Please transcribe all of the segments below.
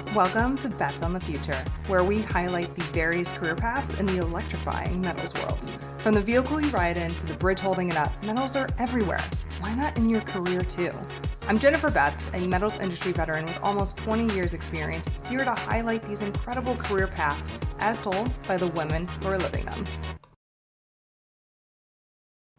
Welcome to Bets on the Future, where we highlight the various career paths in the electrifying metals world. From the vehicle you ride in to the bridge holding it up, metals are everywhere. Why not in your career too? I'm Jennifer Betts, a metals industry veteran with almost 20 years experience, here to highlight these incredible career paths as told by the women who are living them.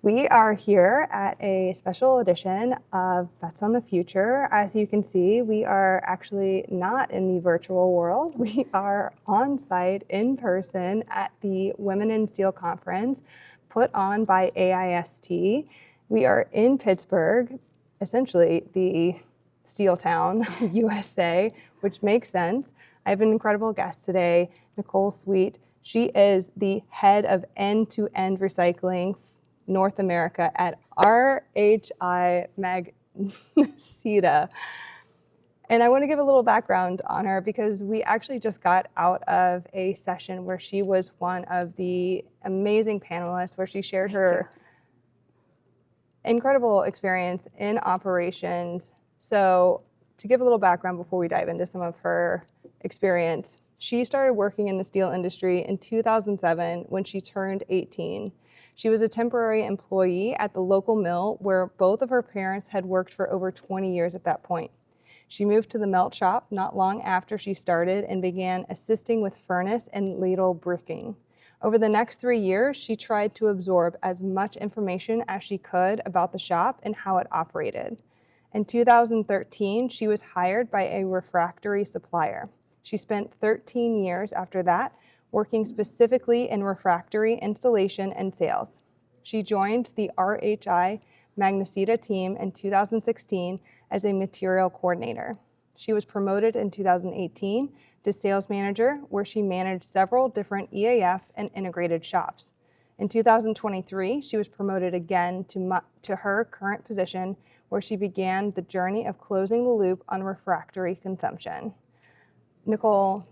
We are here at a special edition of Bets on the Future. As you can see, we are actually not in the virtual world. We are on site in person at the Women in Steel Conference put on by AIST. We are in Pittsburgh, essentially the steel town, USA, which makes sense. I have an incredible guest today, Nicole Sweet. She is the head of end-to-end recycling North America at RHI Magnesita. And I want to give a little background on her because we actually just got out of a session where she was one of the amazing panelists where she shared her incredible experience in operations. So to give a little background before we dive into some of her experience, she started working in the steel industry in 2007 when she turned 18. She was a temporary employee at the local mill where both of her parents had worked for over 20 years at that point. She moved to the melt shop not long after she started and began assisting with furnace and ladle bricking. Over the next 3 years, she tried to absorb as much information as she could about the shop and how it operated. In 2013, she was hired by a refractory supplier. She spent 13 years after that working specifically in refractory installation and sales. She joined the RHI Magnesita team in 2016 as a material coordinator. She was promoted in 2018 to sales manager, where she managed several different EAF and integrated shops. In 2023, she was promoted again to her current position, where she began the journey of closing the loop on refractory consumption. Nicole,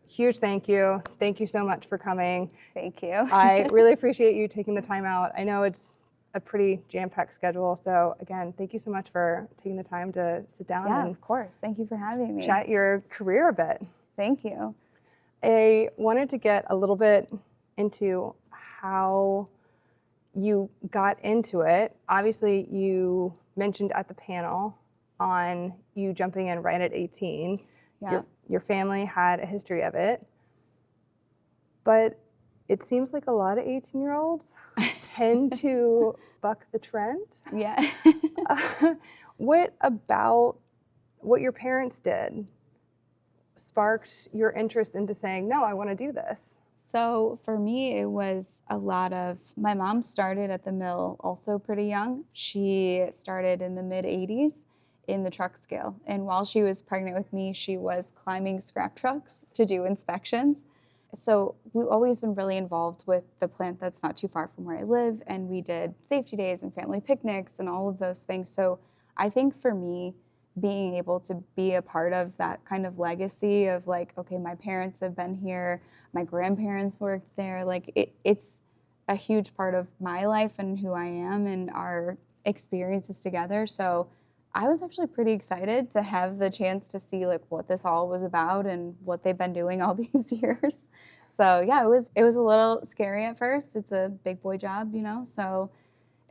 huge thank you. Thank you so much for coming. Thank you. I really appreciate you taking the time out. I know it's a pretty jam-packed schedule. So again, thank you so much for taking the time to sit down Yeah, and of course. Thank you for having me. chat your career a bit. Thank you. I wanted to get a little bit into how you got into it. Obviously, you mentioned at the panel on you jumping in right at 18. Yeah. Your family had a history of it, but it seems like a lot of 18-year-olds tend to buck the trend. Yeah. What about what your parents did sparked your interest into saying, no, I want to do this? So for me, it was a lot of, my mom started at the mill also pretty young. She started in the mid-'80s in the truck scale. And while she was pregnant with me, she was climbing scrap trucks to do inspections. So we've always been really involved with the plant that's not too far from where I live. And we did safety days and family picnics and all of those things. So I think for me, being able to be a part of that kind of legacy of like, okay, my parents have been here, my grandparents worked there, like it's a huge part of my life and who I am and our experiences together. So I was actually pretty excited to have the chance to see like what this all was about and what they've been doing all these years. So yeah, it was a little scary at first. It's a big boy job, you know, so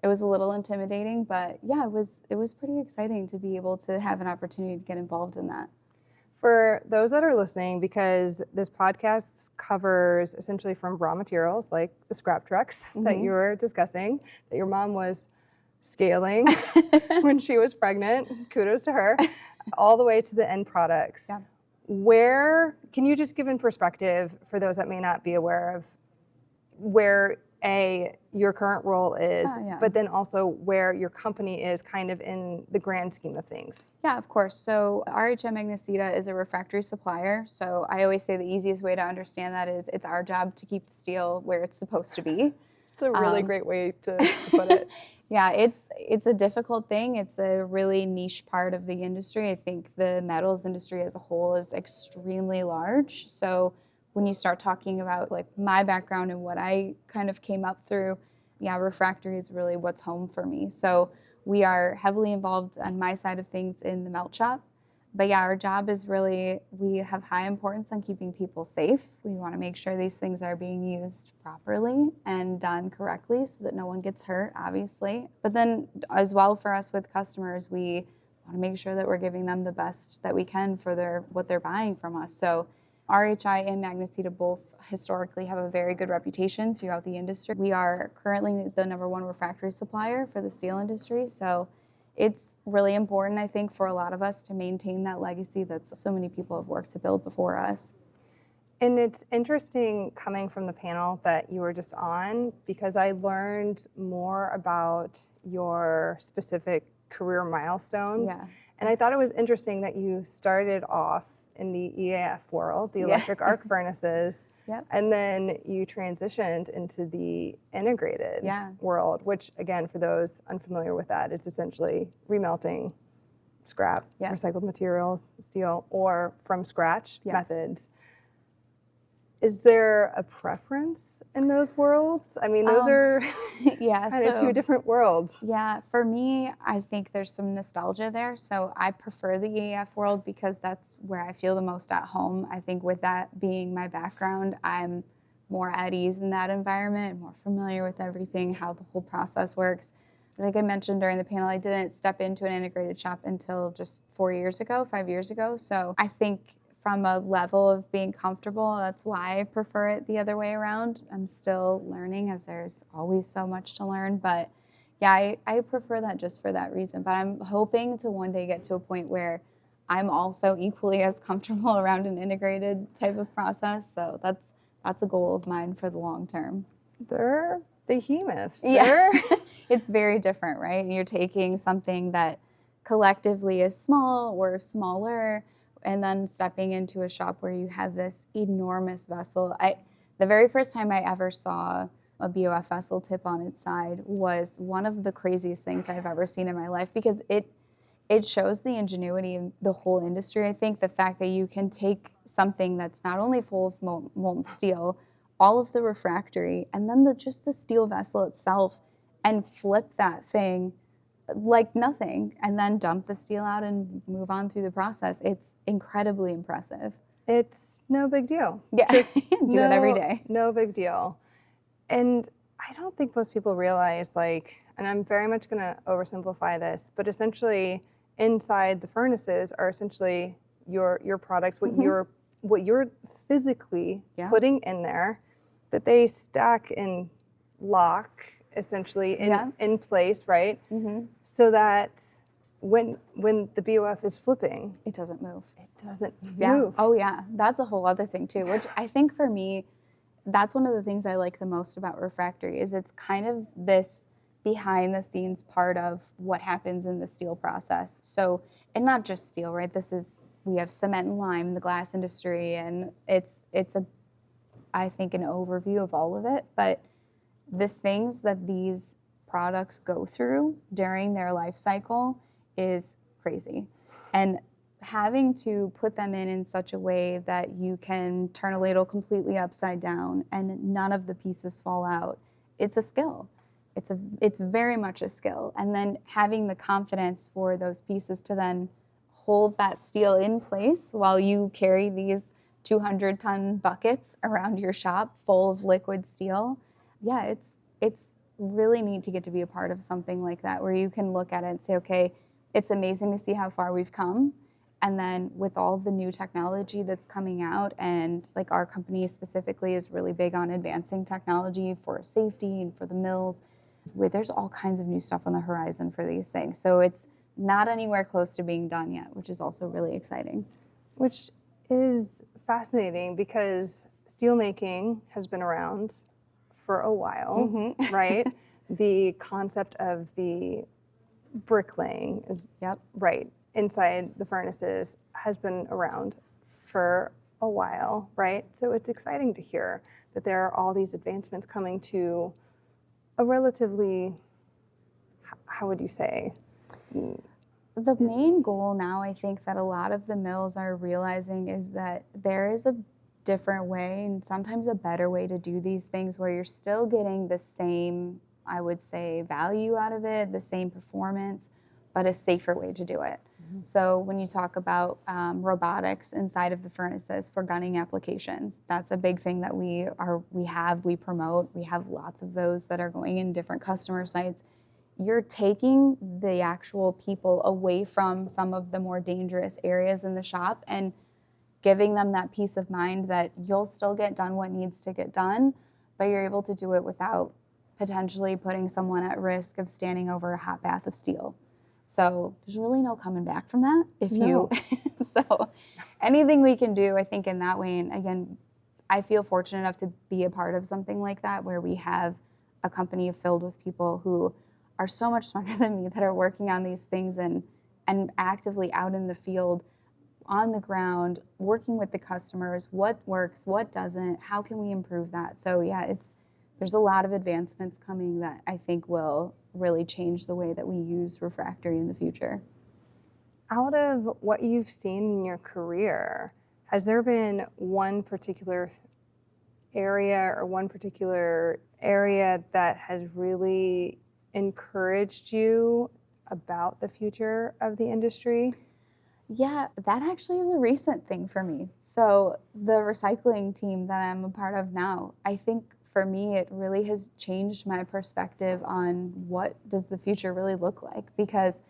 it was a little intimidating, but yeah, it was pretty exciting to be able to have an opportunity to get involved in that. For those that are listening, because this podcast covers essentially from raw materials like the scrap trucks that you were discussing, that your mom was scaling when she was pregnant, kudos to her, all the way to the end products. Yeah. Where, can you just give in perspective for those that may not be aware of where your current role is, but then also where your company is kind of in the grand scheme of things? Yeah, of course. So RHI Magnesita is a refractory supplier. So I always say the easiest way to understand that is it's our job to keep the steel where it's supposed to be. It's a really great way to put it. Yeah, it's a difficult thing. It's a really niche part of the industry. I think the metals industry as a whole is extremely large. So when you start talking about like my background and what I kind of came up through, yeah, refractory is really what's home for me. So we are heavily involved on my side of things in the melt shop. But yeah, our job is really, we have high importance on keeping people safe. We want to make sure these things are being used properly and done correctly so that no one gets hurt, obviously. But then as well for us with customers, we want to make sure that we're giving them the best that we can for what they're buying from us. So RHI and Magnesita both historically have a very good reputation throughout the industry. We are currently the #1 refractory supplier for the steel industry. So it's really important, I think, for a lot of us to maintain that legacy that so many people have worked to build before us. And it's interesting coming from the panel that you were just on, because I learned more about your specific career milestones. Yeah. And I thought it was interesting that you started off in the EAF world, the electric arc furnaces, Yep. and then you transitioned into the integrated world, which, again, for those unfamiliar with that, it's essentially remelting scrap, recycled materials, steel, or from scratch methods. Is there a preference in those worlds? I mean, those are kind of two different worlds. Yeah, for me, I think there's some nostalgia there. So I prefer the EAF world because that's where I feel the most at home. I think with that being my background, I'm more at ease in that environment, more familiar with everything, how the whole process works. Like I mentioned during the panel, I didn't step into an integrated shop until just 5 years ago. So I think from a level of being comfortable, that's why I prefer it the other way around. I'm still learning, as there's always so much to learn. But yeah, I prefer that just for that reason. But I'm hoping to one day get to a point where I'm also equally as comfortable around an integrated type of process. So that's a goal of mine for the long term. They're behemoths. Yeah. It's very different, right? You're taking something that collectively is small or smaller, and then stepping into a shop where you have this enormous vessel. The very first time I ever saw a BOF vessel tip on its side was one of the craziest things I've ever seen in my life, because it shows the ingenuity of the whole industry. I think the fact that you can take something that's not only full of molten steel, all of the refractory, and then just the steel vessel itself, and flip that thing like nothing, and then dump the steel out and move on through the process. It's incredibly impressive. It's no big deal. Yeah, just do it every day. No big deal. And I don't think most people realize, and I'm very much going to oversimplify this, but essentially inside the furnaces are essentially your products, what you're physically putting in there, that they stack and lock essentially in place, right? So that when the BOF is flipping, it doesn't move. It doesn't move. Oh yeah, that's a whole other thing too, which I think for me, that's one of the things I like the most about refractory, is it's kind of this behind the scenes part of what happens in the steel process. So, and not just steel, right? We have cement and lime in the glass industry, and it's I think an overview of all of it, but the things that these products go through during their life cycle is crazy. And having to put them in such a way that you can turn a ladle completely upside down and none of the pieces fall out, it's a skill. It's very much a skill. And then having the confidence for those pieces to then hold that steel in place while you carry these 200-ton buckets around your shop full of liquid steel. Yeah, it's really neat to get to be a part of something like that, where you can look at it and say, okay, it's amazing to see how far we've come. And then with all the new technology that's coming out, and like our company specifically is really big on advancing technology for safety and for the mills, where there's all kinds of new stuff on the horizon for these things. So it's not anywhere close to being done yet, which is also really exciting. Which is fascinating, because steelmaking has been around for a while, right? The concept of the bricklaying is right inside the furnaces has been around for a while, right? So it's exciting to hear that there are all these advancements coming to a relatively, how would you say? The main goal now, I think, that a lot of the mills are realizing is that there is a different way, and sometimes a better way, to do these things, where you're still getting the same, I would say, value out of it, the same performance, but a safer way to do it. So when you talk about robotics inside of the furnaces for gunning applications, that's a big thing that we promote. We have lots of those that are going in different customer sites. You're taking the actual people away from some of the more dangerous areas in the shop and giving them that peace of mind that you'll still get done what needs to get done, but you're able to do it without potentially putting someone at risk of standing over a hot bath of steel. So there's really no coming back from that. So anything we can do, I think, in that way, and again, I feel fortunate enough to be a part of something like that where we have a company filled with people who are so much smarter than me that are working on these things and actively out in the field, on the ground, working with the customers, what works, what doesn't, how can we improve that? So yeah, there's a lot of advancements coming that I think will really change the way that we use refractory in the future. Out of what you've seen in your career, has there been one particular area that has really encouraged you about the future of the industry? Yeah, that actually is a recent thing for me. So the recycling team that I'm a part of now, I think for me, it really has changed my perspective on what does the future really look like. Because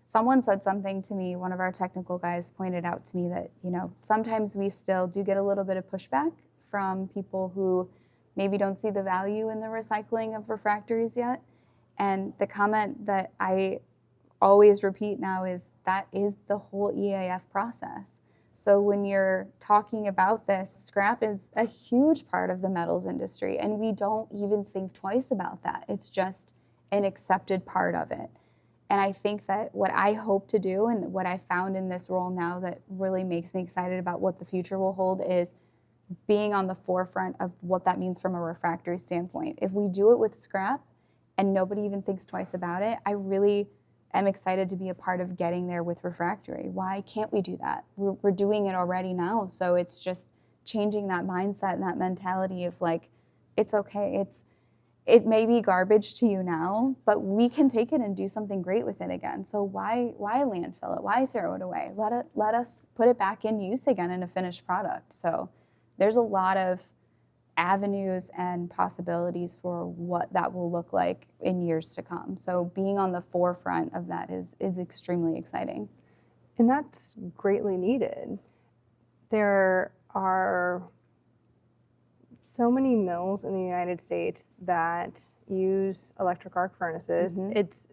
someone said something to me, one of our technical guys pointed out to me that, sometimes we still do get a little bit of pushback from people who maybe don't see the value in the recycling of refractories yet. And the comment that I always repeat now is that is the whole EAF process. So when you're talking about this, scrap is a huge part of the metals industry, and we don't even think twice about that. It's just an accepted part of it. And I think that what I hope to do and what I found in this role now that really makes me excited about what the future will hold is being on the forefront of what that means from a refractory standpoint. If we do it with scrap and nobody even thinks twice about it, I really am excited to be a part of getting there with refractory. Why can't we do that? We're doing it already now. So it's just changing that mindset and that mentality of like, it's okay. It may be garbage to you now, but we can take it and do something great with it again. So why landfill it? Why throw it away? Let us put it back in use again in a finished product. So there's a lot of avenues and possibilities for what that will look like in years to come. So being on the forefront of that is extremely exciting. And that's greatly needed. There are so many mills in the United States that use electric arc furnaces. It's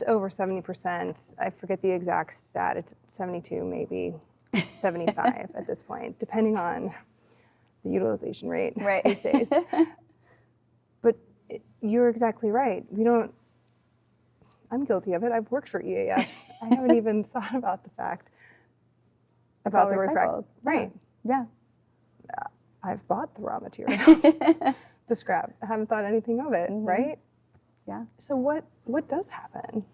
over 70%. I forget the exact stat. It's 72, maybe 75 at this point, depending on the utilization rate these days. But you're exactly right. I'm guilty of it. I've worked for EAFs. I haven't even thought about the fact about the refractory. Right. Yeah. I've bought the raw materials, the scrap. I haven't thought anything of it, right? Yeah. So what does happen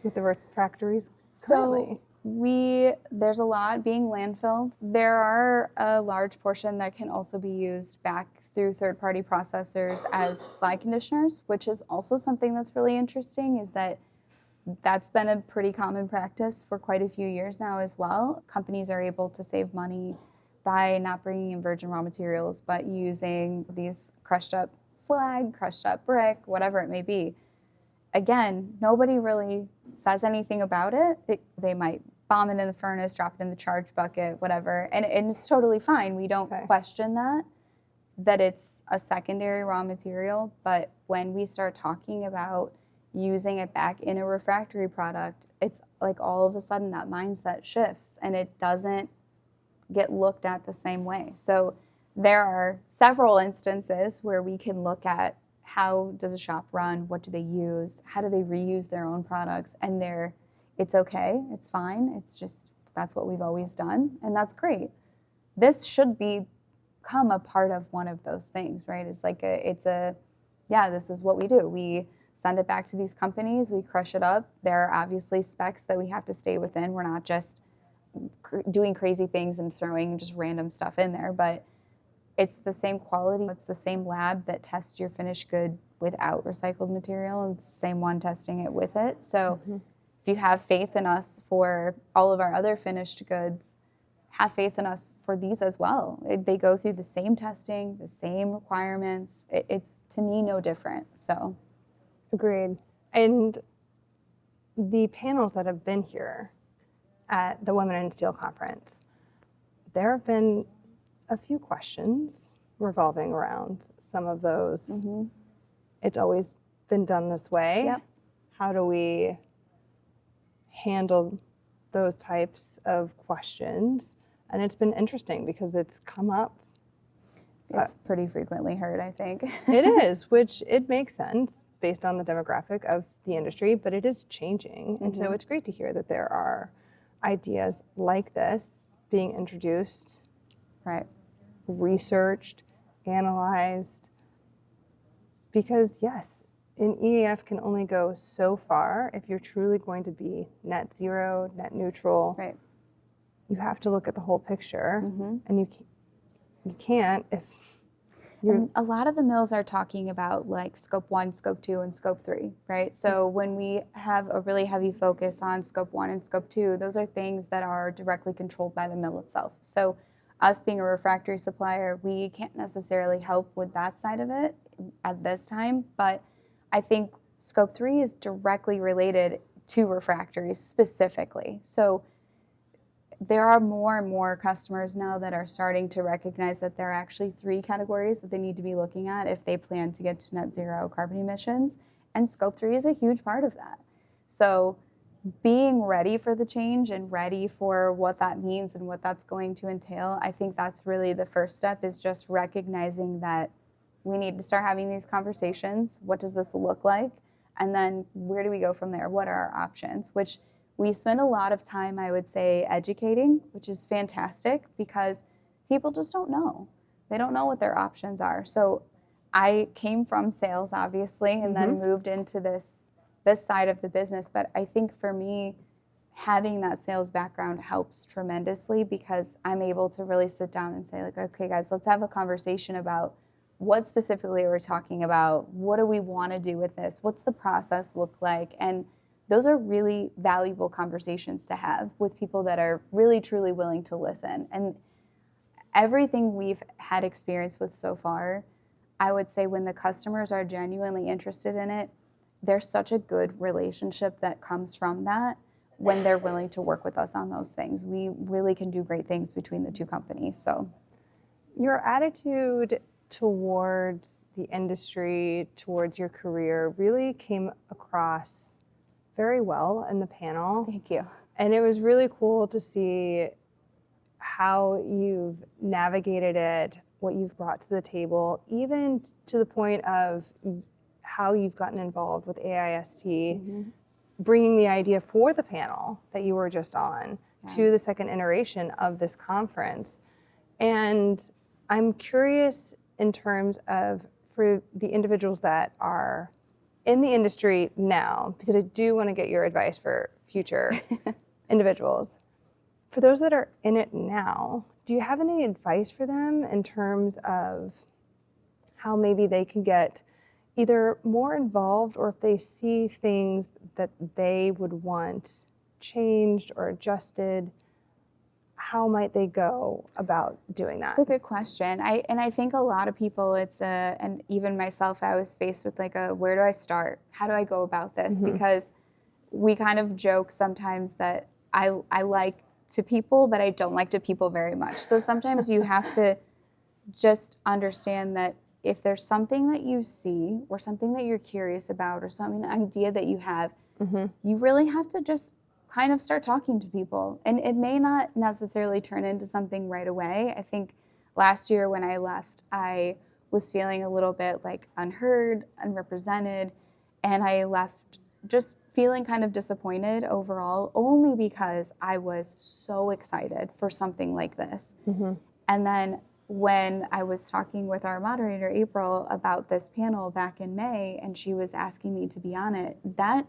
with the refractories currently? So there's a lot being landfilled. There are a large portion that can also be used back through third-party processors as slag conditioners, which is also something that's really interesting, is that's been a pretty common practice for quite a few years now as well. Companies are able to save money by not bringing in virgin raw materials, but using these crushed up slag, crushed up brick, whatever it may be. Again, nobody really says anything about it. They might bomb it in the furnace, drop it in the charge bucket, whatever, and it's totally fine. We don't question that it's a secondary raw material, but when we start talking about using it back in a refractory product, it's like all of a sudden that mindset shifts and it doesn't get looked at the same way. So there are several instances where we can look at how does a shop run, what do they use, how do they reuse their own products, and it's okay, it's fine, it's just that's what we've always done, and that's great. This should become a part of one of those things, right? It's like this is what we do. We send it back to these companies, we crush it up. There are obviously specs that we have to stay within. We're not just doing crazy things and throwing just random stuff in there, but it's the same quality. It's the same lab that tests your finished good without recycled material. It's the same one testing it with it. So if you have faith in us for all of our other finished goods, have faith in us for these as well. They go through the same testing, the same requirements. It's, to me, no different. So, agreed. And the panels that have been here at the Women in Steel conference, there have been a few questions revolving around some of those. mm-hmm. It's always been done this way. Yep. How do we handle those types of questions? And it's been interesting because it's come up. It's pretty frequently heard, I think. It is, which it makes sense based on the demographic of the industry, but it is changing. And so it's great to hear that there are ideas like this being introduced, Right. researched, analyzed, because yes, an EAF can only go so far if you're truly going to be net zero, net neutral. Right. You have to look at the whole picture, Mm-hmm. and you can't if you're. And a lot of the mills are talking about like scope 1, scope 2, and scope 3, right? So when we have a really heavy focus on scope 1 and scope 2, those are things that are directly controlled by the mill itself. So us being a refractory supplier, we can't necessarily help with that side of it at this time, but I think scope 3 is directly related to refractories specifically. So there are more and more customers now that are starting to recognize that there are actually 3 categories that they need to be looking at if they plan to get to net zero carbon emissions, and scope 3 is a huge part of that. So being ready for the change and ready for what that means and what that's going to entail, I think that's really the first step, is just recognizing that we need to start having these conversations. What does this look like? And then where do we go from there? What are our options? Which we spend a lot of time, I would say, educating, which is fantastic because people just don't know. They don't know what their options are. So I came from sales, obviously, and then moved into this side of the business. But I think for me, having that sales background helps tremendously because I'm able to really sit down and say, like, okay, guys, let's have a conversation about what specifically we're talking about. What do we want to do with this? What's the process look like? And those are really valuable conversations to have with people that are really, truly willing to listen. And everything we've had experience with so far, I would say when the customers are genuinely interested in it, there's such a good relationship that comes from that when they're willing to work with us on those things. We really can do great things between the two companies. So Your attitude towards the industry, towards your career, really came across very well in the panel. thank you. And it was really cool to see how you've navigated it, what you've brought to the table, even to the point of how you've gotten involved with AIST, bringing the idea for the panel that you were just on to the second iteration of this conference. And I'm curious in terms of, for the individuals that are in the industry now, because I do want to get your advice for future individuals. For those that are in it now, do you have any advice for them in terms of how maybe they can get either more involved, or if they see things that they would want changed or adjusted, how might they go about doing that? That's a good question. I think a lot of people, and even myself, I was faced with like where do I start? How do I go about this? Because we kind of joke sometimes that I like to people, but I don't like to people very much. So sometimes you have to just understand that if there's something that you see or something that you're curious about or an idea that you have, you really have to just kind of start talking to people. And it may not necessarily turn into something right away. I think last year when I left, I was feeling a little bit like unheard, unrepresented, and I left just feeling kind of disappointed overall, only because I was so excited for something like this. And then when I was talking with our moderator, April, about this panel back in May, and she was asking me to be on it, that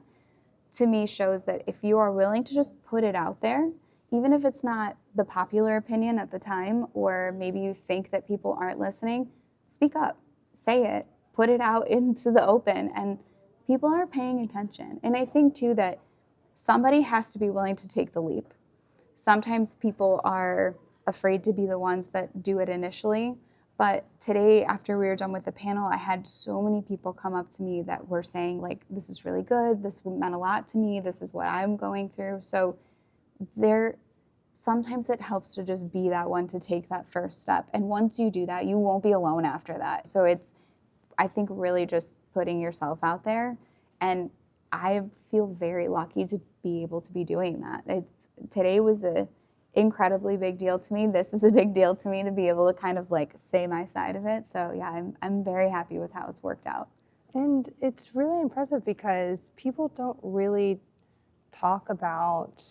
to me shows that if you are willing to just put it out there, even if it's not the popular opinion at the time, or maybe you think that people aren't listening, speak up, say it, put it out into the open, and people are paying attention. And I think too that somebody has to be willing to take the leap. Sometimes people are afraid to be the ones that do it initially. But today, after we were done with the panel, I had so many people come up to me that were saying, like, this is really good. This meant a lot to me. This is what I'm going through. So sometimes it helps to just be that one to take that first step. And once you do that, you won't be alone after that. So it's, I think, really just putting yourself out there. And I feel very lucky to be able to be doing that. Today was a incredibly big deal to me. This is a big deal to me to be able to kind of like say my side of it. So yeah, I'm very happy with how it's worked out. And it's really impressive because people don't really talk about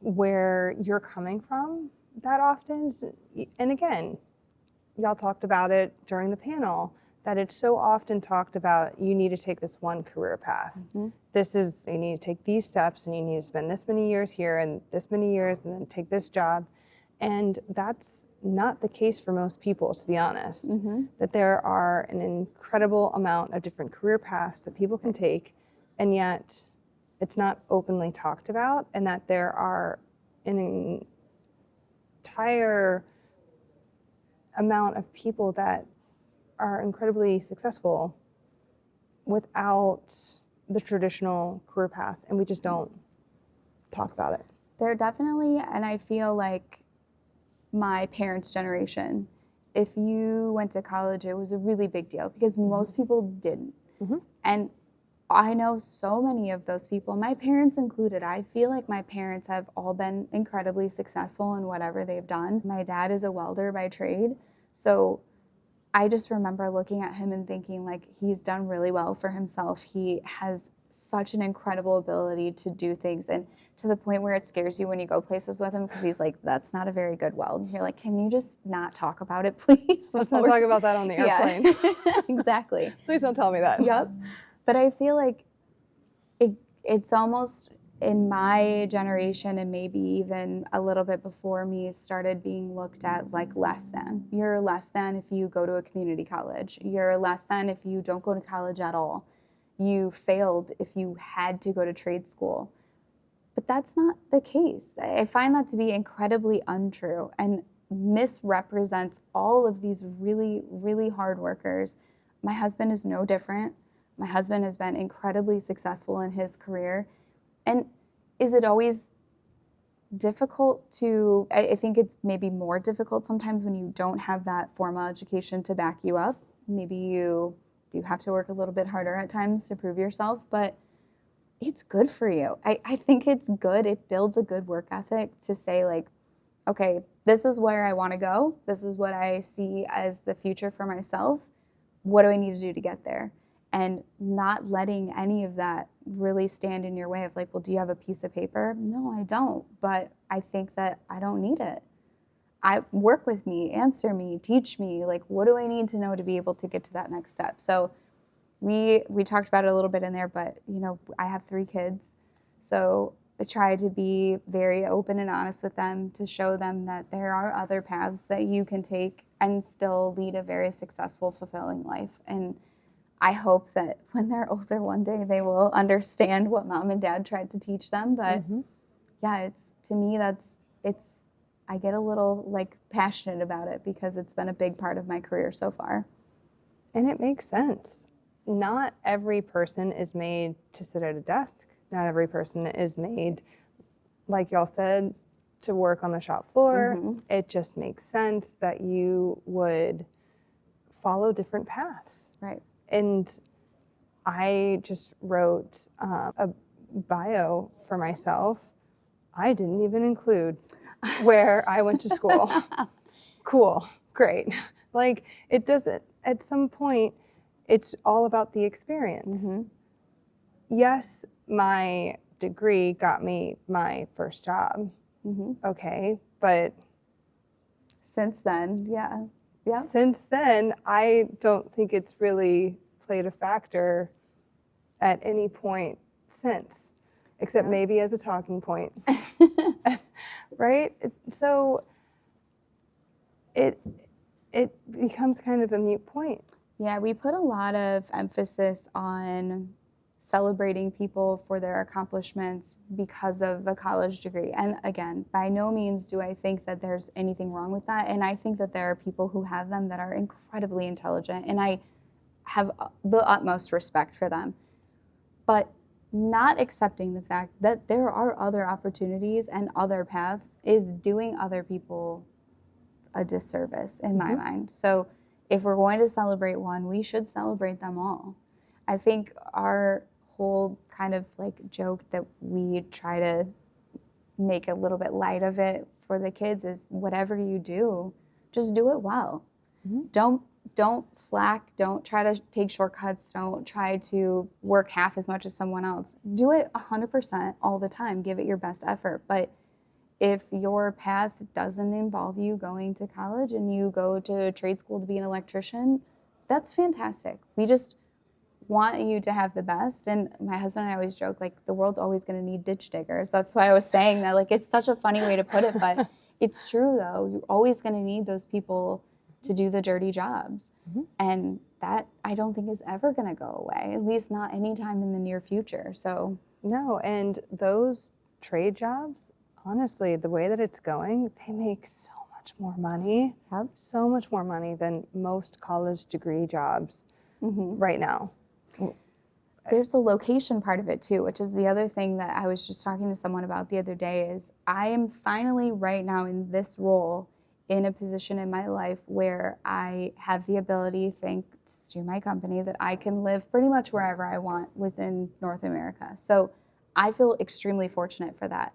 where you're coming from that often. And again, y'all talked about it during the panel, that it's so often talked about, you need to take this one career path. Mm-hmm. You need to take these steps and you need to spend this many years here and this many years and then take this job. And that's not the case for most people, to be honest. Mm-hmm. That there are an incredible amount of different career paths that people can take, and yet it's not openly talked about, and that there are an entire amount of people that are incredibly successful without the traditional career path, and we just don't talk about it. There definitely, and I feel like my parents' generation, if you went to college, it was a really big deal because most people didn't. Mm-hmm. And I know so many of those people, my parents included. I feel like my parents have all been incredibly successful in whatever they've done. My dad is a welder by trade, so I just remember looking at him and thinking, like, he's done really well for himself. He has such an incredible ability to do things, and to the point where it scares you when you go places with him because he's like, that's not a very good weld. And you're like, can you just not talk about it, please? Let's not talk about that on the airplane. Yeah. Exactly. Please don't tell me that. Yep. But I feel like it's almost in my generation, and maybe even a little bit before me, started being looked at like less than. You're less than if you go to a community college. You're less than if you don't go to college at all. You failed if you had to go to trade school. But that's not the case. I find that to be incredibly untrue and misrepresents all of these really, really hard workers. My husband is no different. My husband has been incredibly successful in his career. And is it always difficult to, I think it's maybe more difficult sometimes when you don't have that formal education to back you up. Maybe you do have to work a little bit harder at times to prove yourself, but it's good for you. I think it's good. It builds a good work ethic to say, like, okay, this is where I want to go. This is what I see as the future for myself. What do I need to do to get there? And not letting any of that really stand in your way of like, well, do you have a piece of paper? No, I don't, but I think that I don't need it. Work with me, answer me, teach me, like, what do I need to know to be able to get to that next step? So we talked about it a little bit in there, but you know, I have 3 kids. So I try to be very open and honest with them to show them that there are other paths that you can take and still lead a very successful, fulfilling life. And I hope that when they're older one day, they will understand what mom and dad tried to teach them. But yeah, to me, I get a little like passionate about it because it's been a big part of my career so far. And it makes sense. Not every person is made to sit at a desk. Not every person is made, like y'all said, to work on the shop floor. Mm-hmm. It just makes sense that you would follow different paths. Right. And I just wrote a bio for myself. I didn't even include where I went to school. Cool, great. Like, it doesn't, at some point, it's all about the experience. Mm-hmm. Yes, my degree got me my first job. Mm-hmm. Okay, but since then, yeah. Since then, I don't think it's really played a factor at any point since, except maybe as a talking point. Right? So it becomes kind of a moot point. Yeah, we put a lot of emphasis on celebrating people for their accomplishments because of a college degree. And again, by no means do I think that there's anything wrong with that. And I think that there are people who have them that are incredibly intelligent, and I have the utmost respect for them. But not accepting the fact that there are other opportunities and other paths is doing other people a disservice in my mind. So if we're going to celebrate one, we should celebrate them all. I think our whole kind of like joke that we try to make a little bit light of it for the kids is whatever you do, just do it well. Don't slack, don't try to take shortcuts, don't try to work half as much as someone else. Do it 100% all the time, give it your best effort. But if your path doesn't involve you going to college and you go to trade school to be an electrician, that's fantastic. We just want you to have the best. And my husband and I always joke, like, the world's always going to need ditch diggers. That's why I was saying that. Like, it's such a funny way to put it, but it's true, though. You're always going to need those people to do the dirty jobs. And that, I don't think, is ever going to go away, at least not anytime in the near future. So No, and those trade jobs, honestly, the way that it's going, they make so much more money, so much more money than most college degree jobs right now. There's the location part of it too, which is the other thing that I was just talking to someone about the other day. Is I am finally right now in this role in a position in my life where I have the ability, thanks to my company, that I can live pretty much wherever I want within North America. So I feel extremely fortunate for that.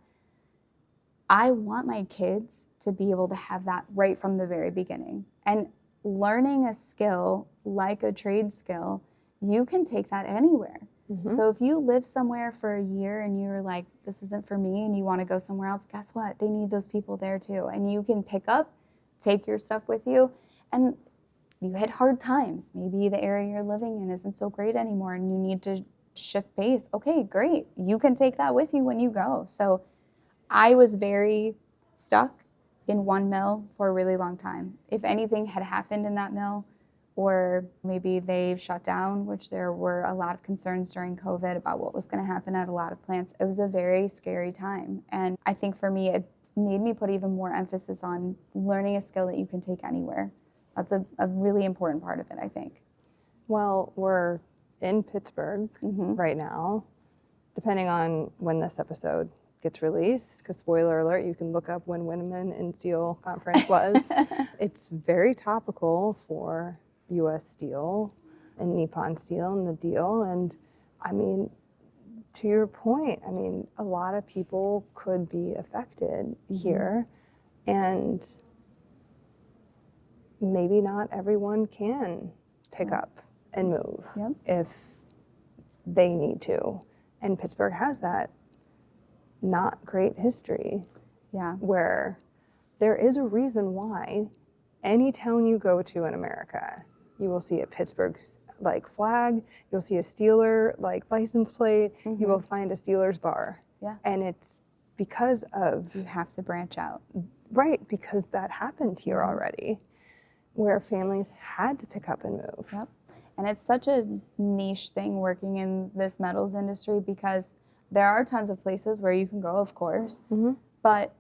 I want my kids to be able to have that right from the very beginning. And learning a skill like a trade skill, you can take that anywhere. So if you live somewhere for a year and you're like, this isn't for me, and you want to go somewhere else, guess what? They need those people there too. And you can pick up, take your stuff with you, and you hit hard times. Maybe the area you're living in isn't so great anymore and you need to shift base. Okay, great. You can take that with you when you go. So I was very stuck in one mill for a really long time. If anything had happened in that mill, or maybe they've shut down, which there were a lot of concerns during COVID about what was going to happen at a lot of plants, it was a very scary time. And I think for me, it made me put even more emphasis on learning a skill that you can take anywhere. That's a really important part of it, I think. Well, we're in Pittsburgh right now, depending on when this episode gets released, because spoiler alert, you can look up when Women in Steel conference was. It's very topical for U.S. Steel and Nippon Steel and the deal. And I mean, to your point, I mean, a lot of people could be affected here, and maybe not everyone can pick up and move if they need to. And Pittsburgh has that not great history where there is a reason why any town you go to in America, you will see a Pittsburgh like flag, you'll see a Steeler like license plate, you will find a Steelers bar. And it's because of... You have to branch out. Right, because that happened here already, where families had to pick up and move. And it's such a niche thing working in this metals industry, because there are tons of places where you can go, of course, but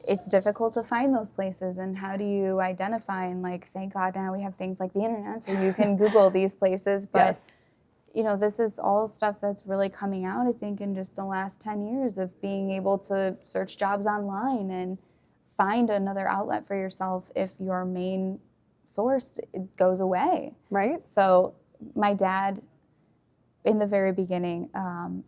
it's difficult to find those places. And how do you identify? And like, thank God now we have things like the internet, so you can Google these places. But you know, this is all stuff that's really coming out, I think, in just the last 10 years of being able to search jobs online and find another outlet for yourself if your main source goes away. Right. So my dad, in the very beginning,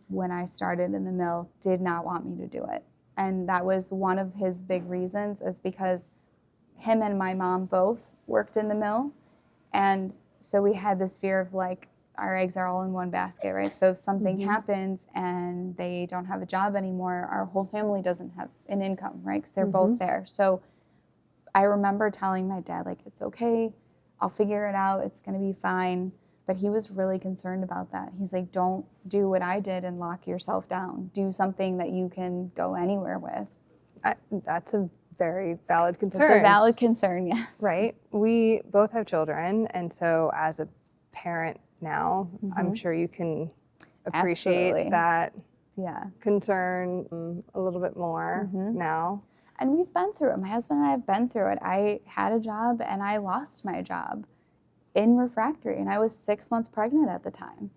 when I started in the mill, did not want me to do it. And that was one of his big reasons, is because him and my mom both worked in the mill. And so we had this fear of like, our eggs are all in one basket, right? So if something happens and they don't have a job anymore, our whole family doesn't have an income, right? Because they're both there. So I remember telling my dad, like, it's okay, I'll figure it out, it's gonna be fine. But he was really concerned about that. He's like, don't do what I did and lock yourself down. Do something that you can go anywhere with. That's a very valid concern. It's a valid concern, yes. Right? We both have children, and so as a parent now, I'm sure you can appreciate Absolutely. that Yeah. concern a little bit more now. And we've been through it. My husband and I have been through it. I had a job and I lost my job in refractory, and I was 6 months pregnant at the time.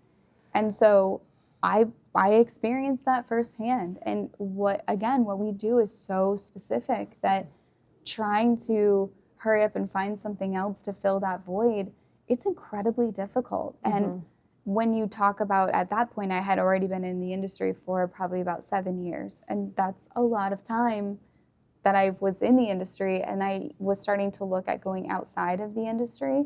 And so I experienced that firsthand. And what we do is so specific that trying to hurry up and find something else to fill that void, it's incredibly difficult. And when you talk about, at that point, I had already been in the industry for probably about 7 years. And that's a lot of time that I was in the industry, and I was starting to look at going outside of the industry.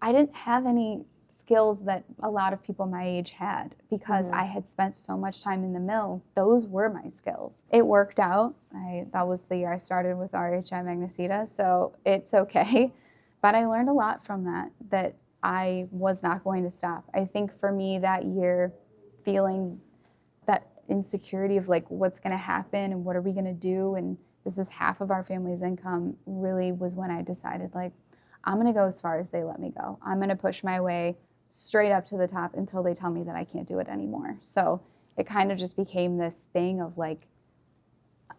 I didn't have any skills that a lot of people my age had because I had spent so much time in the mill. Those were my skills. It worked out. That was the year I started with RHI Magnesita, so it's okay. But I learned a lot from that I was not going to stop. I think for me that year, feeling that insecurity of like, what's going to happen and what are we going to do, and this is half of our family's income, really was when I decided, like, I'm going to go as far as they let me go. I'm going to push my way straight up to the top until they tell me that I can't do it anymore. So it kind of just became this thing of like,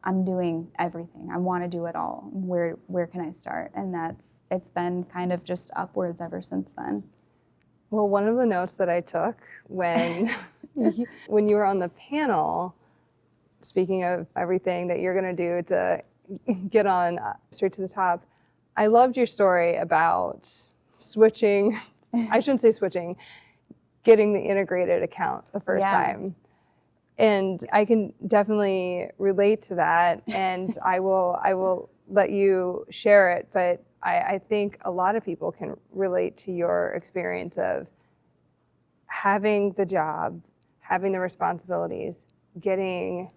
I'm doing everything. I want to do it all. Where can I start? And it's been kind of just upwards ever since then. Well, one of the notes that I took when when you were on the panel, speaking of everything that you're going to do to get on straight to the top, I loved your story about switching. I shouldn't say switching, getting the integrated account the first time. And I can definitely relate to that, and I will let you share it, but I think a lot of people can relate to your experience of having the job, having the responsibilities, getting,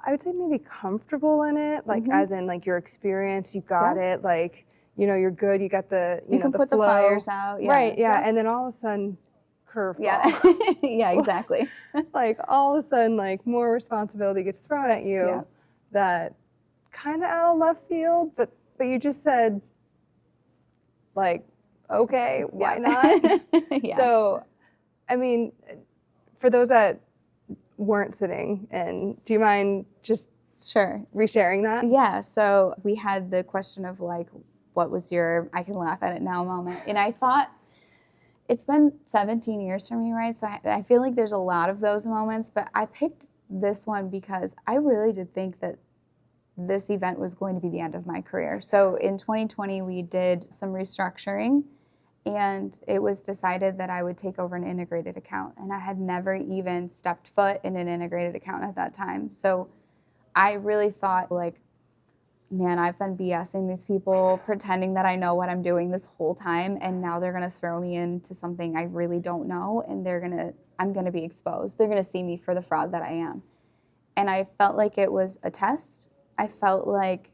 I would say maybe comfortable in it, like as in like your experience, you got it, like, you know, you're good, you got the, you know, can the put flow. the fires out. Right, and then all of a sudden, curveball. Yeah, exactly. Like all of a sudden, like more responsibility gets thrown at you that kind of out of left field, but you just said, like, okay, why not? So, I mean, for those that weren't sitting in, do you mind just resharing that? Yeah, so we had the question of like, what was your, I can laugh at it now moment. And I thought, it's been 17 years for me, right? So I feel like there's a lot of those moments, but I picked this one because I really did think that this event was going to be the end of my career. So in 2020, we did some restructuring, and it was decided that I would take over an integrated account. And I had never even stepped foot in an integrated account at that time. So I really thought, like, man, I've been BSing these people, pretending that I know what I'm doing this whole time, and now they're gonna throw me into something I really don't know, and I'm gonna be exposed. They're gonna see me for the fraud that I am. And I felt like it was a test. I felt like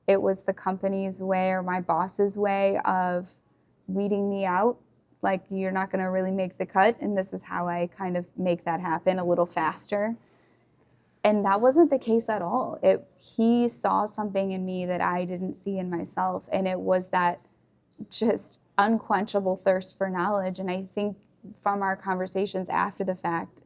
it was the company's way or my boss's way of weeding me out. Like, you're not gonna really make the cut, and this is how I kind of make that happen a little faster. And that wasn't the case at all. He saw something in me that I didn't see in myself, and it was that just unquenchable thirst for knowledge. And I think from our conversations after the fact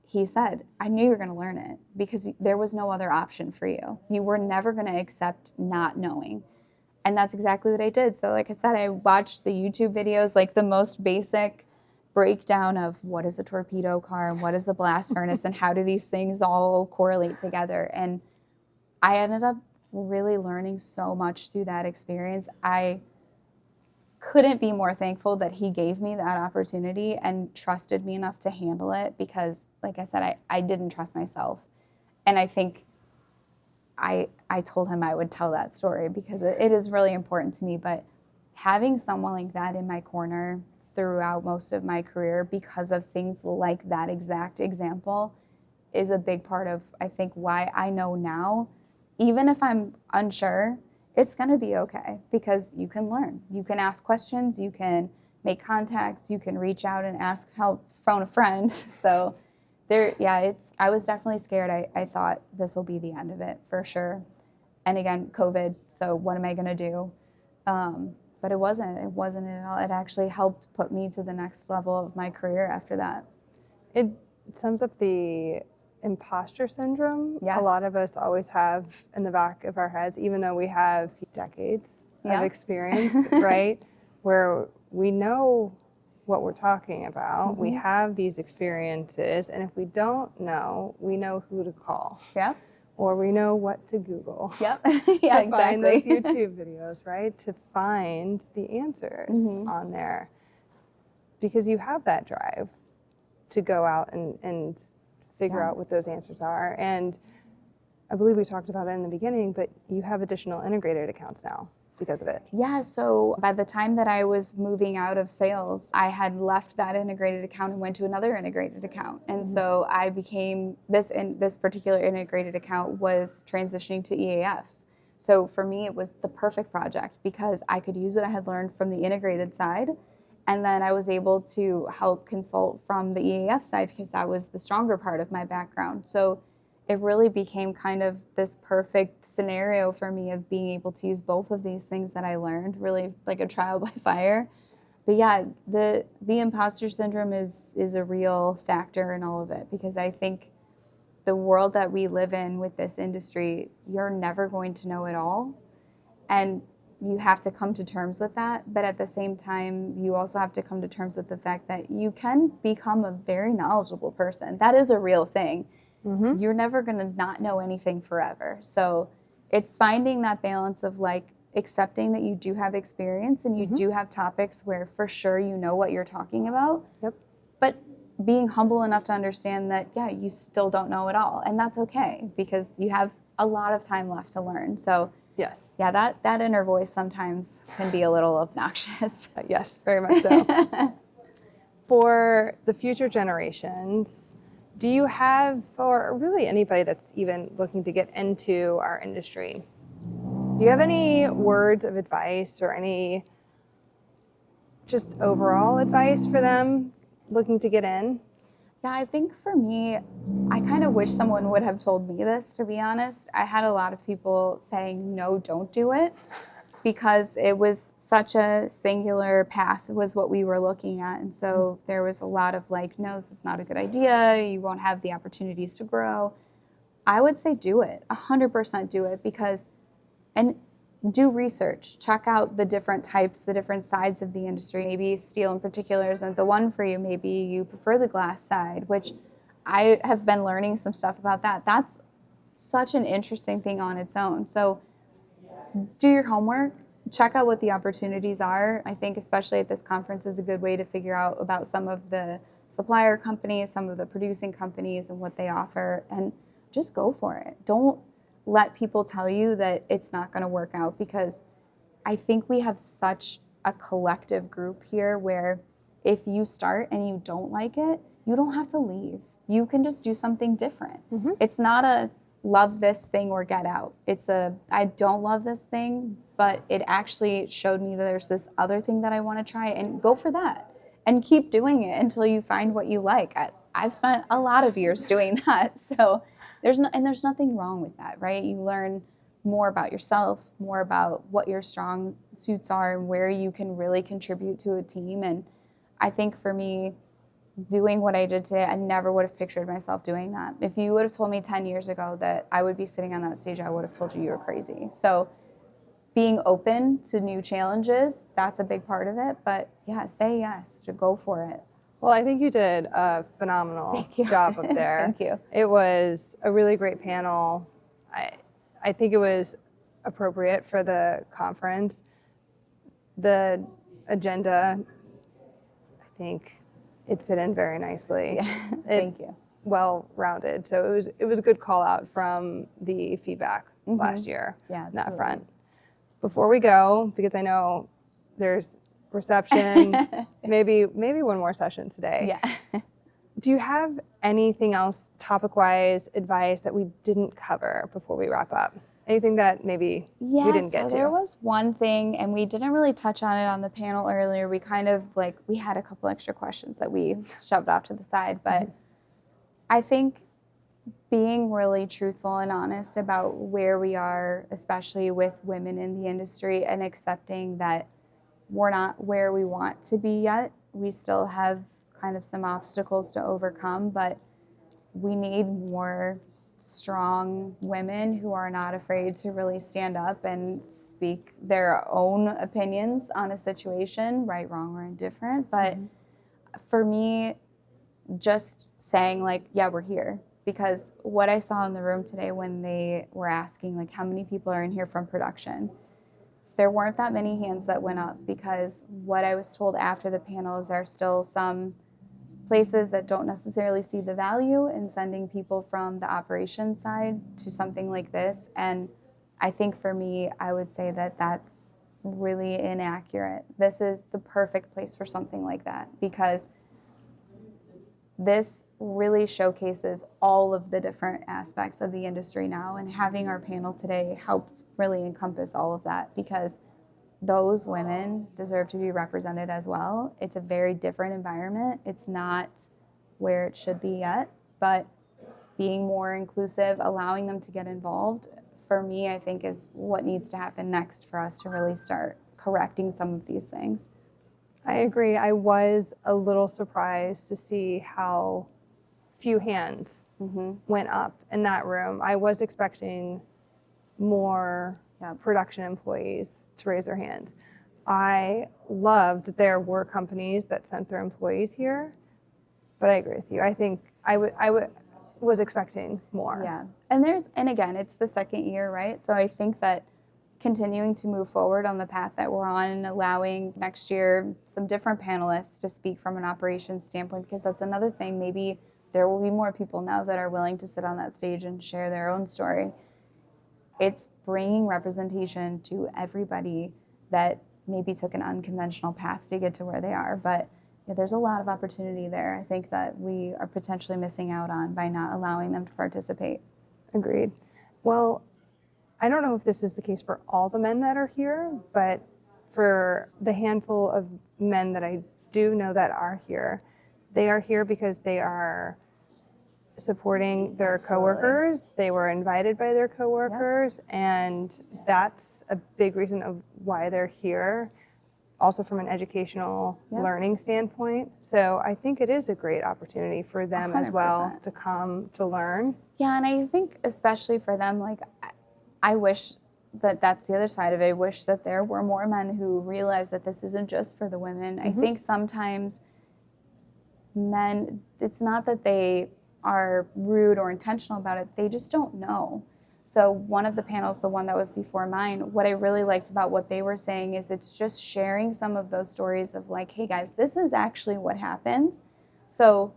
he said, I knew you were going to learn it because there was no other option for you. You were never going to accept not knowing. And that's exactly what I did. So like I said, I watched the YouTube videos, like the most basic breakdown of what is a torpedo car and what is a blast furnace and how do these things all correlate together. And I ended up really learning so much through that experience. I couldn't be more thankful that he gave me that opportunity and trusted me enough to handle it because, like I said, I didn't trust myself. And I think I told him I would tell that story because it is really important to me. But having someone like that in my corner throughout most of my career because of things like that exact example is a big part of, I think, why I know now, even if I'm unsure, it's going to be okay because you can learn. You can ask questions, you can make contacts, you can reach out and ask help from a friend. So I was definitely scared. I thought this will be the end of it for sure. And again, COVID, so what am I going to do? But it wasn't at all. It actually helped put me to the next level of my career after that. It sums up the imposter syndrome a Yes. lot of us always have in the back of our heads, even though we have decades Yeah. of experience, right? Where we know what we're talking about, we have these experiences, and if we don't know, we know who to call. Yep. Or we know what to Google. Yep. Yeah, to find exactly. those YouTube videos, right? To find the answers on there. Because you have that drive to go out and figure out what those answers are. And I believe we talked about it in the beginning, but you have additional integrated accounts now because of it. Yeah, so by the time that I was moving out of sales, I had left that integrated account and went to another integrated account. And so I became this particular integrated account was transitioning to EAFs. So for me, it was the perfect project because I could use what I had learned from the integrated side. And then I was able to help consult from the EAF side because that was the stronger part of my background. So it really became kind of this perfect scenario for me of being able to use both of these things that I learned, really like a trial by fire. But yeah, the imposter syndrome is a real factor in all of it because I think the world that we live in with this industry, you're never going to know it all. And you have to come to terms with that. But at the same time, you also have to come to terms with the fact that you can become a very knowledgeable person. That is a real thing. You're never going to not know anything forever. So it's finding that balance of like accepting that you do have experience and you do have topics where for sure you know what you're talking about. Yep. But being humble enough to understand that, yeah, you still don't know it all. And that's okay because you have a lot of time left to learn. So yes, yeah, that inner voice sometimes can be a little obnoxious. yes, very much so. For the future generations, do you have, or really anybody that's even looking to get into our industry, do you have any words of advice or any just overall advice for them looking to get in? Yeah, I think for me, I kind of wish someone would have told me this, to be honest. I had a lot of people saying, no, don't do it, because it was such a singular path was what we were looking at. And so there was a lot of like, no, this is not a good idea. You won't have the opportunities to grow. I would say do it, 100% do it and do research, check out the different types, the different sides of the industry. Maybe steel in particular isn't the one for you. Maybe you prefer the glass side, which I have been learning some stuff about that. That's such an interesting thing on its own. So do your homework, check out what the opportunities are. I think especially at this conference is a good way to figure out about some of the supplier companies, some of the producing companies and what they offer, and just go for it. Don't let people tell you that it's not going to work out, because I think we have such a collective group here where if you start and you don't like it, you don't have to leave. You can just do something different. It's not a love this thing or get out. It's a I don't love this thing, but it actually showed me that there's this other thing that I want to try, and go for that and keep doing it until you find what you like. I've spent a lot of years doing that. So there's nothing wrong with that, right? You learn more about yourself, more about what your strong suits are and where you can really contribute to a team. And I think for me, doing what I did today, I never would have pictured myself doing that. If you would have told me 10 years ago that I would be sitting on that stage, I would have told you you were crazy. So being open to new challenges, that's a big part of it. But yeah, say yes, to go for it. Well, I think you did a phenomenal job up there. Thank you. It was a really great panel. I think it was appropriate for the conference. The agenda, I think it fit in very nicely. Yeah. Thank you. Well-rounded. So it was a good call out from the feedback last year Yeah, on that absolutely. front. Before we go, because I know there's reception, maybe one more session today. Yeah. Do you have anything else topic-wise advice that we didn't cover before we wrap up? Anything that maybe we didn't get to? So there was one thing, and we didn't really touch on it on the panel earlier. We kind of we had a couple extra questions that we shoved off to the side, but I think being really truthful and honest about where we are, especially with women in the industry, and accepting that we're not where we want to be yet. We still have kind of some obstacles to overcome, but we need more strong women who are not afraid to really stand up and speak their own opinions on a situation, right, wrong, or indifferent. But for me, just saying like, yeah, we're here. Because what I saw in the room today when they were asking like how many people are in here from production, there weren't that many hands that went up, because what I was told after the panel is there are still some places that don't necessarily see the value in sending people from the operations side to something like this. And I think for me, I would say that that's really inaccurate. This is the perfect place for something like that, because this really showcases all of the different aspects of the industry now, and having our panel today helped really encompass all of that, because those women deserve to be represented as well. It's a very different environment. It's not where it should be yet, but being more inclusive, allowing them to get involved, for me, I think is what needs to happen next for us to really start correcting some of these things. I agree. I was a little surprised to see how few hands went up in that room. I was expecting more production employees to raise their hand. I loved that there were companies that sent their employees here, but I agree with you. I think I was expecting more. Yeah, and again, it's the second year, right? So I think that continuing to move forward on the path that we're on and allowing next year some different panelists to speak from an operations standpoint, because that's another thing. Maybe there will be more people now that are willing to sit on that stage and share their own story. It's bringing representation to everybody that maybe took an unconventional path to get to where they are. But yeah, there's a lot of opportunity there, I think, that we are potentially missing out on by not allowing them to participate. Agreed. Well, I don't know if this is the case for all the men that are here, but for the handful of men that I do know that are here, they are here because they are supporting their coworkers. They were invited by their coworkers, and that's a big reason of why they're here, also from an educational learning standpoint. So I think it is a great opportunity for them 100%. As well to come to learn. Yeah, and I think especially for them, like, I wish that that's the other side of it. I wish that there were more men who realize that this isn't just for the women. I think sometimes men, it's not that they are rude or intentional about it, they just don't know. So one of the panels, the one that was before mine, what I really liked about what they were saying is it's just sharing some of those stories of like, hey guys, this is actually what happens. So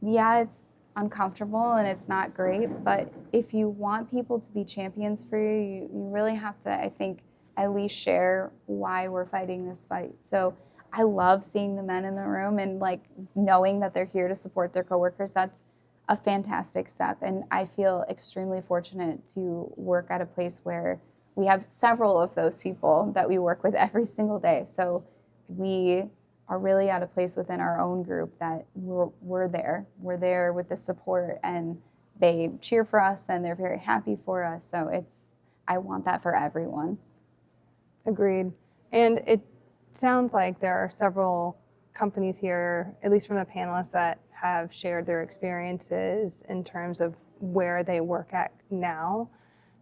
yeah, it's uncomfortable and it's not great, but if you want people to be champions for you, you really have to, I think, at least share why we're fighting this fight. So I love seeing the men in the room and like knowing that they're here to support their coworkers. That's a fantastic step, and I feel extremely fortunate to work at a place where we have several of those people that we work with every single day. So we are really at a place within our own group that we're there with the support, and they cheer for us and they're very happy for us. So I want that for everyone. Agreed. And it sounds like there are several companies here, at least from the panelists, that have shared their experiences in terms of where they work at now,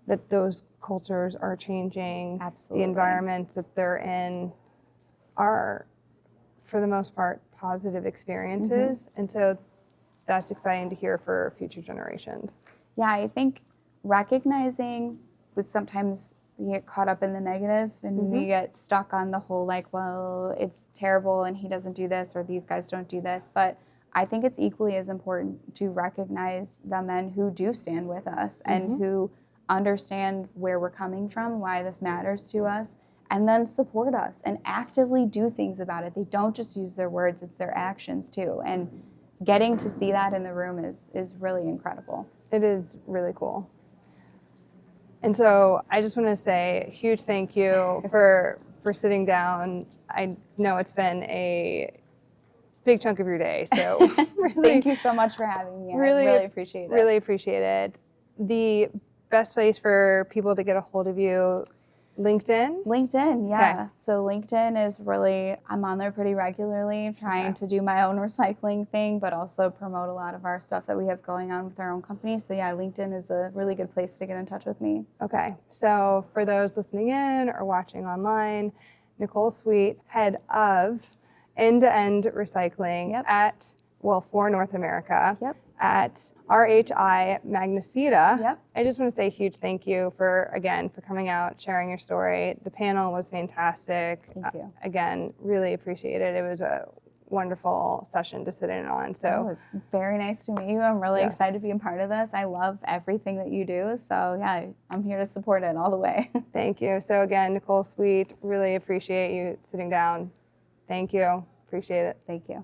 that those cultures are changing. Absolutely. The environments that they're in are, for the most part, positive experiences. And so that's exciting to hear for future generations. Yeah, I think recognizing with sometimes we get caught up in the negative and we get stuck on the whole like, well, it's terrible and he doesn't do this or these guys don't do this. But I think it's equally as important to recognize the men who do stand with us and who understand where we're coming from, why this matters to us, and then support us and actively do things about it. They don't just use their words, it's their actions too. And getting to see that in the room is really incredible. It is really cool. And so I just want to say a huge thank you for sitting down. I know it's been a big chunk of your day, so really, thank you so much for having me. I really appreciate it. Really appreciate it. The best place for people to get a hold of you? LinkedIn? LinkedIn, yeah. Okay. So LinkedIn is really, I'm on there pretty regularly trying to do my own recycling thing, but also promote a lot of our stuff that we have going on with our own company. So yeah, LinkedIn is a really good place to get in touch with me. Okay. So for those listening in or watching online, Nicole Sweet, head of end-to-end recycling for North America at RHI Magnesita. I just want to say a huge thank you for coming out, sharing your story. The panel was fantastic. Thank you. Again, really appreciate it. It was a wonderful session to sit in on. So it was very nice to meet you. I'm really excited to be a part of this. I love everything that you do. So yeah, I'm here to support it all the way. Thank you. So again, Nicole Sweet, really appreciate you sitting down. Thank you. Appreciate it. Thank you.